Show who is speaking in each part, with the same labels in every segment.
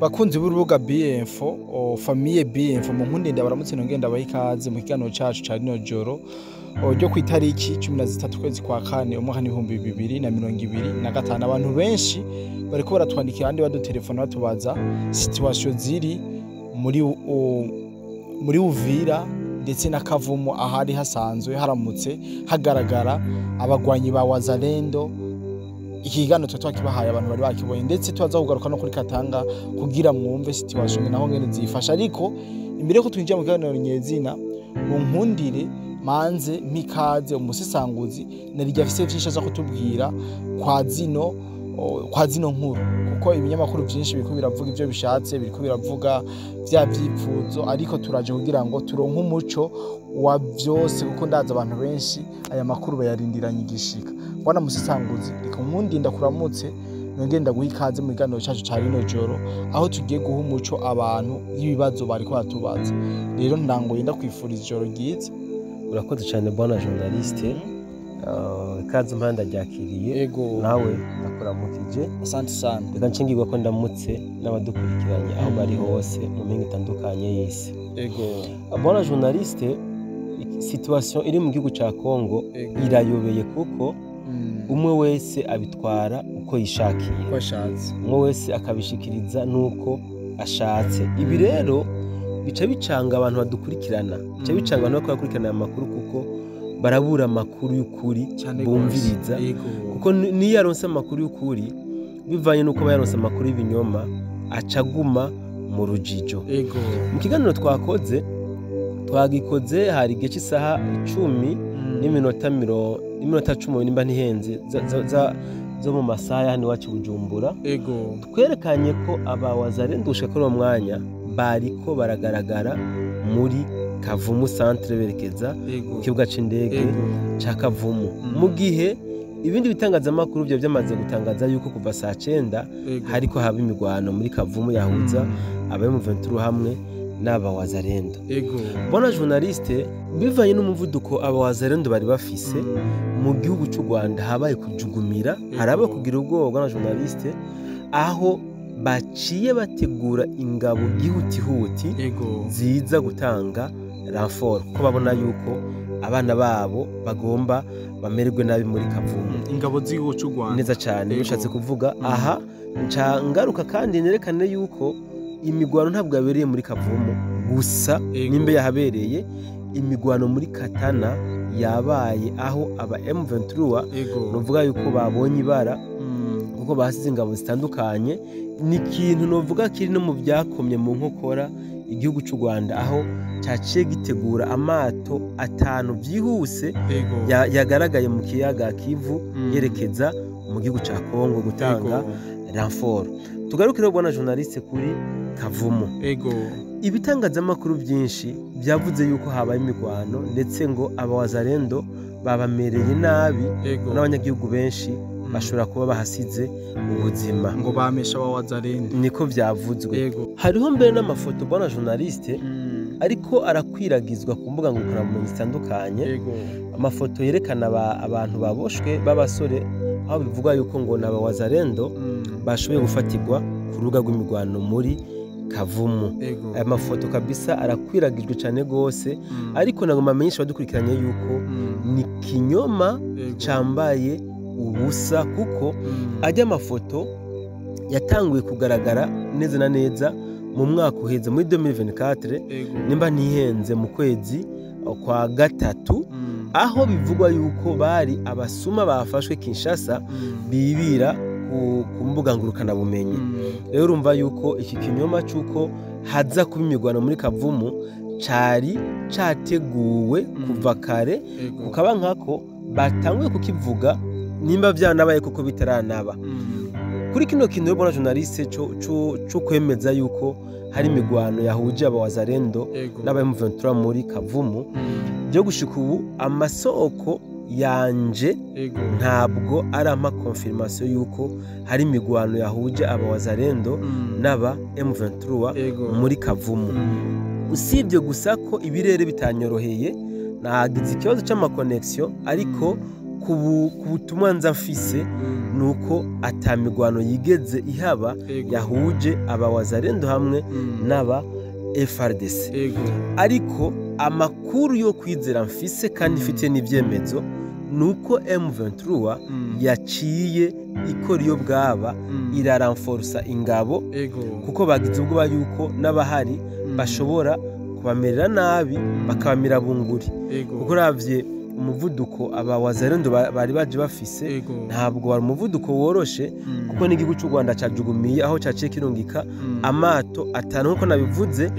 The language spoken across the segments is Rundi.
Speaker 1: Bakunzi b'urubuga BInfo, famille BInfo mu nkundinde baramutse nongenda bayikaze mu kiganiro cacu ca rino joro ryo kwitariki 13 kwezi kwa kane umwaka 2025. Abantu benshi bariko baratwandikira andi badutelefona batubaza situation ziri muri Uvira ndetse na Kavumu ahari hasanzwe haramutse hagaragara abagwanyi ba Wazalendo. Ikigano twakibahaye abantu bari bakibonye ndetse twaza kugaruka no kuri Katanga kugira mwumve situation naho ngene zifasha. Ariko imbere ko twinjira mu kiganiro nyezina mu nkundire manze mikaze umusesanguzi narijya afise vyinshi aza kutubwira kwa zino nkuru, kuko ibinyamakuru byinshi biriko biravuga ivyo bishatse, biriko biravuga vya vyipfuzo, ariko turaje kugira ngo turonke umuco wa vyose, kuko ndaza abantu benshi aya makuru bayarindiranye igishika. Bwana musesanguzi, reka nkundinda kuramutse nongenda guhikaze mu kiganiro cyacu ca rino joro aho tugiye guha umuco abantu y'ibibazo bariko batubaza. Rero ndangoye ndakwifuriza ijoro ryiza.
Speaker 2: Urakoze cyane bwana journaliste. Kazi mpanda ryakiriye nawe ndakuramukije.
Speaker 1: Asante sana.
Speaker 2: Reka nshingirwa ko ndamutse n'abadukurikiranye aho bari hose mu mingi itandukanye y'isi. Bwana journaliste, situation iri mu gihugu ca Kongo irayobeye kuko umwe wese abitwara uko yishakiye, umwe wese akabishikiriza nuko ashatse. Ibi rero bica bicanga abantu badukurikirana, bica bicanga abantu bakurikirana amakuru kuko barabura amakuru y'ukuri bumviriza, kuko niyo yaronse amakuru y'ukuri bivanye nuko bayaronse amakuru y'ibinyoma acaguma mu rujijo. Mu kiganiro twagikoze hari igihe cy'isaha 10 n'iminota 10 nimba ntihenze zo mu masaha hano iwacu Bujumbura. Twerekanye ko aba Wazalendo ushaka uwo mwanya bariko baragaragara muri Kavumu centre berekeza ku kibuga c'indege ca Kavumu, mu gihe ibindi bitangazamakuru byo byamaze gutangaza yuko kuva saa 9 hariko haba imigwano muri Kavumu yahuza ab'M23 hamwe n'aba Wazalendo. Bona journaliste, bivanye n'umuvuduko aba Wazalendo bari bafise mu gihugu cy'u Rwanda habaye kujugumira, haraba kugira ubwoba bwa journaliste, aho baciye bategura ingabo gihutihuti ziza gutanga renfort ko babona yuko abana babo bagomba bamererwe nabi muri Kavumu.
Speaker 1: Ingabo z'igihugu cy'u Rwanda
Speaker 2: neza cyane bishatse kuvuga aha ncangaruka kandi nerekane yuko imigwano ntabwo yabereye muri Kavumu gusa, nimbe yahabereye imigwano muri Katana yabaye aho aba M23 novuga yuko babonye ibara kuko basize ingabo zitandukanye. Ni ikintu novuga kiri no mu byakomye mu nkokora igihugu cy'u Rwanda, aho cyaciye gitegura amato 5 byihuse yagaragaye mu kiyaga Kivu yerekeza mu gihugu cya Kongo gutanga renfort. Tugarukire bwana journaliste kuri Kavumu. Ibitangazamakuru byinshi byavuze yuko habaye imigwano ndetse ngo aba Wazalendo babamereye nabi, n'abanyagihugu benshi bashobora kuba bahasize ubuzima,
Speaker 1: ngo bamesha aba Wazalendo,
Speaker 2: niko byavuzwe. Hariho mbere n'amafoto bwana journaliste ariko arakwiragizwa ku mbuga ngurukanabumenyi zitandukanye, amafoto yerekana abantu baboshwe b'abasore, aho bivuga yuko ngo n'aba Wazalendo bashoboye gufatirwa ku rubuga rw'imigwano muri Kavumu. Aya mafoto kabisa arakwiragijwe cyane gose, ariko nagomba amenyesha badukurikiranye yuko ni kinyoma cambaye ubusa, kuko ajya amafoto yatanguye kugaragara neza na neza mu mwaka uheze muri 2024 nimba ntihenze mu kwezi kwa gatatu, aho bivugwa yuko bari abasuma bafashwe Kinshasa bibira ku mbuga ngurukana bumenyi. Rero urumva yuko iki kinyoma cyuko haza kuba imigwano muri Kavumu cari categuwe kuva kare, kukaba nkako batanguye kukivuga nimba byanabaye kuko bitaranaba. Kuri kino kintu bwana journaliste cyo kwemeza yuko hari imigwano yahuje aba Wazalendo n'aba M23 muri Kavumu, byo gushika ubu amasoko yanje ntabwo ari ama confirmation yuko hari imigwano yahuje aba Wazalendo n'aba M23 muri Kavumu. Usibye gusa ko ibirere bitanyoroheye, nagize ikibazo cy'ama connection, ariko ku butumwa nza mfise nuko atamigwano yigeze ihaba yahuje aba Wazalendo hamwe n'aba FARDC ariko amakuru yo kwizera mfise kandi ifite n'ivyemezo nuko M23 yaciye ikora iyo bwaba iraranforsa ingabo kuko bagize ubwoba yuko n'abahari bashobora kubamerera nabi bakabamira bunguri kuko ravye umuvuduko aba Wazalendo bari baje bafise ntabwo wari umuvuduko woroshe kuko n'igihugu cy'u Rwanda cajugumiye aho caciye kirungika amato atanu nkuko nabivuze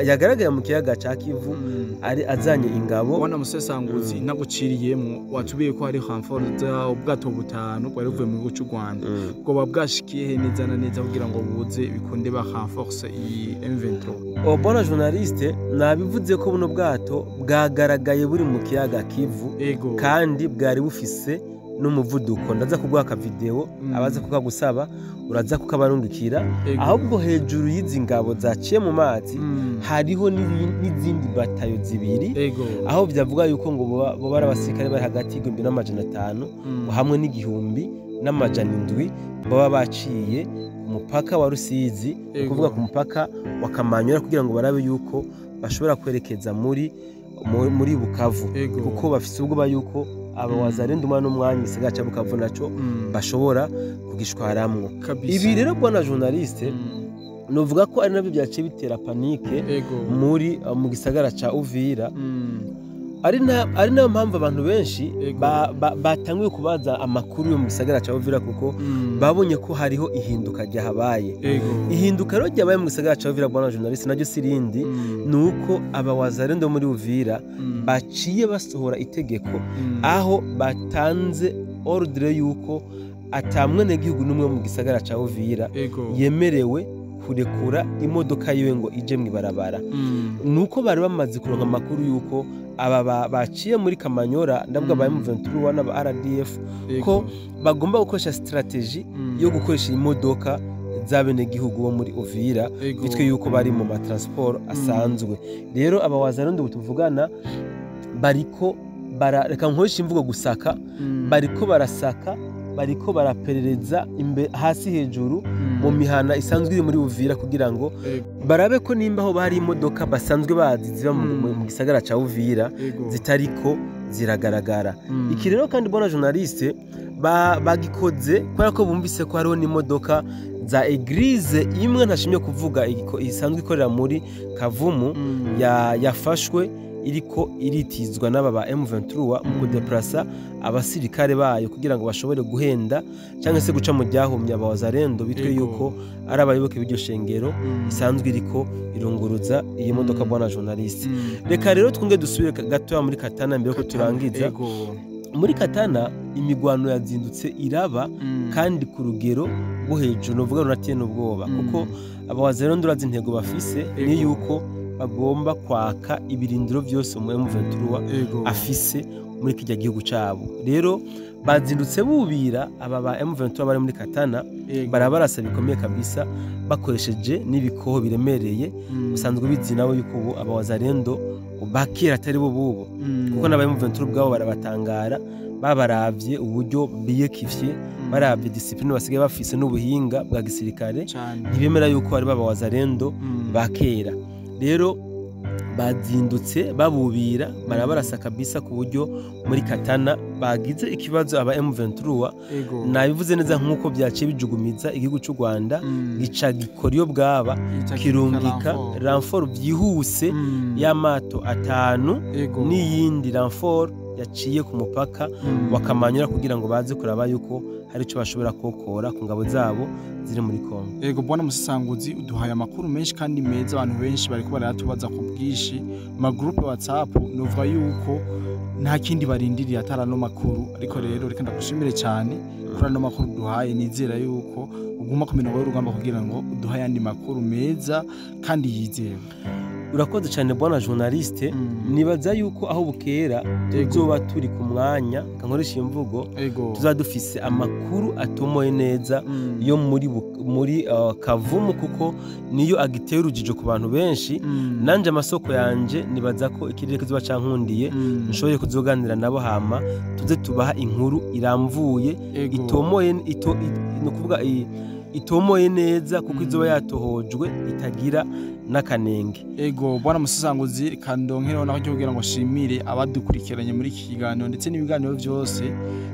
Speaker 2: yagaragaye mu kiyaga ca Kivu ari azanye ingabo
Speaker 1: wana musesanguzi naguciriyemo watubiye ko hari renfort za ubwato butanu bwari buvuye mu gihugu cy'u Rwanda ngo babwashikiye neza na neza kugira ngo buze bikunde ba renforce iyi M23
Speaker 2: bona journaliste nabivuze ko buno bwato bwagaragaye buri mu kiyaga Kivu kandi bwari bufise n'umuvuduko ndaza kuguha video abaza kukagusaba uraza kukabarungikira ahubwo hejuru y'izi ngabo zaciye mu mazi hariho n'izindi batayo zibiri aho byavuga yuko ngo bo barabasirikare bari hagati y'igihumbi n'amajana 500 hamwe n'igihumbi n'amajana 7 baba baciye umupaka wa Rusizi kuvuga ku mupaka wa Kamanyora kugira ngo barabe yuko bashobora kwerekeza muri Bukavu kuko bafise ubwoba yuko aba Wazalendo umwana n'umwanya isigaye ca Bukavu naco bashobora kugishwaramwo ibi rero bwana journaliste novuga ko ari nabyo byaciye bitera panike mu gisagara ca Uvira ari nayo mpamvu abantu benshi batanguye kubaza amakuru yo mu gisagara ca Uvira kuko babonye ko hariho ihinduka ryahabaye ihinduka rero ryabaye mu gisagara ca Uvira bwana journaliste naryo sirindi nuko aba Wazalendo muri Uvira baciye basohora itegeko aho batanze ordre yuko atamwene gihugu numwe mu gisagara ca Uvira yemerewe kurekura imodoka yiwe ngo ije mwibarabara nuko bari bamaze kuronka amakuru yuko aba baciye muri Kamanyora ndavuga ba M23 n'aba RDF ko bagomba gukoresha strategy yo gukoresha imodoka zabene gihugu bo muri Uvira bitwe yuko bari mu matransport asanzwe rero aba Wazalendo butuvugana bariko barareka nkoresha imvugo gusaka bariko barasaka bariko baraperereza hasi hejuru mu mihana isanzwe iri muri Uvira kugira ngo barabe ko nimba aho bari imodoka basanzwe bazi ziba mu gisagara ca Uvira zitariko ziragaragara iki rero kandi bona journaliste bagikoze kubera ko bumvise ko hariho n'imodoka za Eglise imwe ntashimye kuvuga isanzwe ikorera muri Kavumu yafashwe iriko iritizwa n'aba ba M23 mu kudeplasa abasirikare bayo kugira ngo bashobore guhenda cyangwa se guca mu ryahumya aba Wazalendo bitwe yuko ari abayoboke b'iryo shengero isanzwe iriko irunguruza iyi modoka bwana journaliste reka rero twunge dusubire gato muri Katana mbere ko turangiza muri Katana imigwano yazindutse iraba kandi ku rugero rwo hejuru novuga runatiye n'ubwoba kuko aba Wazalendo urazi intego bafise ni yuko bagomba kwaka ibirindiro byose mu M23 afise muri kijya gihugu cabo rero bazindutse bubira aba ba M23 bari muri Katana barabarasa bikomeye kabisa bakoresheje n'ibikoho biremereye usanzwe bizinawe yuko ubu aba Wazalendo bakira atari bo bubo kuko n'aba M23 bwabo barabatangara babaravye uburyo biyekifye baravye discipline basigaye bafise n'ubuhinga bwa gisirikare ntibemera yuko ari baba Wazalendo bakera rero bazindutse babubira barabarasa kabisa ku buryo muri Katana bagize ikibazo aba M23 nabivuze neza nkuko byaciye bijugumiza igihugu cy'u Rwanda gica gikora iyo bwaba kirungika renfort byihuse y'amato 5 n'iyindi renfort yaciye ku mupaka wa Kamanyora kugira ngo baze kuraba yuko hari cyo bashobora kokora ku ngabo zabo ziri muri Kongo
Speaker 1: yego bwana musesanguzi uduhaye amakuru menshi kandi meza abantu benshi bariko baratubaza ku bwishi ma group WhatsApp novuga yuko nta kindi barindiriye atarano makuru ariko rero reka ndagushimire cyane kuri ano makuru duhaye nizera yuko uguma ku minongo y'urugamba kugira ngo uduhaye andi makuru meza kandi yizewe
Speaker 2: urakoze cyane bwana journaliste. Nibaza yuko aho bukera tuzoba turi ku mwanya kankoresha imvugo tuzadufise amakuru atomoye neza yo muri Kavumu kuko niyo agitera urujijo ku bantu benshi. Nanje amasoko yanje nibaza ko ikirere kizoba cankundiye nshoboye kuzoganira nabo hama tuze tubaha inkuru iramvuye itomoye no kuvuga itomoye neza kuko izoba yatohojwe itagira n'akanenge.
Speaker 1: Ego bwana Musesanguzi kandonkereho naho cyo kugira ngo shimire abadukurikiranye muri iki kiganiro ndetse n'ibiganiro byose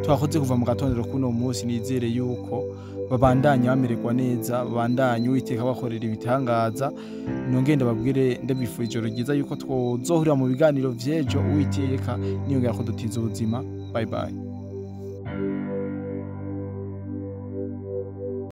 Speaker 1: twakoze kuva mu gatondero kuno munsi. Nizere yuko babandanya bamererwa neza, babandanya Uwiteka bakorera ibitangaza. Nongenda babwire ndabifuje ijoro ryiza yuko twozohurira mu biganiro vyejo. Uwiteka niyongera ko dutiza ubuzima. Bye bye.